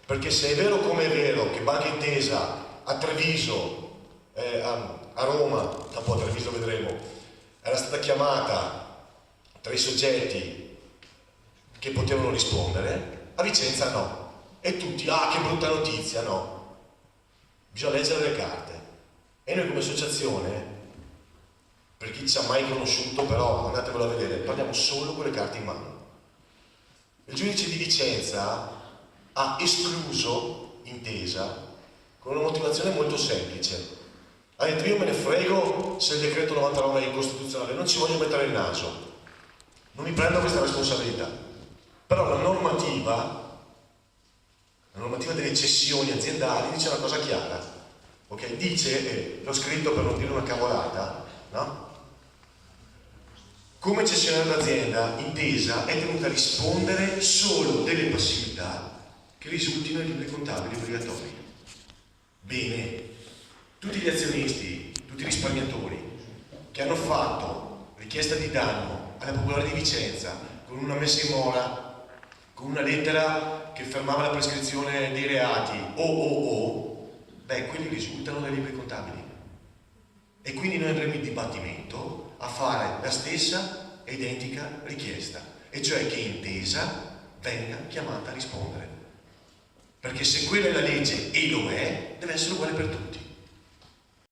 perché se è vero come è vero che Banca Intesa a Treviso, a Roma, dopo a Treviso vedremo, era stata chiamata tra i soggetti che potevano rispondere, a Vicenza no. E tutti, ah che brutta notizia, no. Bisogna leggere le carte. E noi come associazione, per chi ci ha mai conosciuto, però andatevelo a vedere, parliamo solo con le carte in mano. Il giudice di Vicenza ha escluso Intesa con una motivazione molto semplice. Ha detto io me ne frego se il decreto 99 è incostituzionale, non ci voglio mettere il naso, non mi prendo questa responsabilità. Però la normativa delle cessioni aziendali dice una cosa chiara, ok? Dice, l'ho scritto per non dire una cavolata, no? Come cessionario d'azienda, Intesa è tenuta a rispondere solo delle passività che risultino ai libri contabili obbligatori. Bene, tutti gli azionisti, tutti i risparmiatori che hanno fatto richiesta di danno alla Popolare di Vicenza con una messa in mora, con una lettera che fermava la prescrizione dei reati, beh, quelli risultano dai libri contabili. E quindi noi andremo in dibattimento a fare la stessa e identica richiesta, e cioè che Intesa venga chiamata a rispondere. Perché se quella è la legge, e lo è, deve essere uguale per tutti.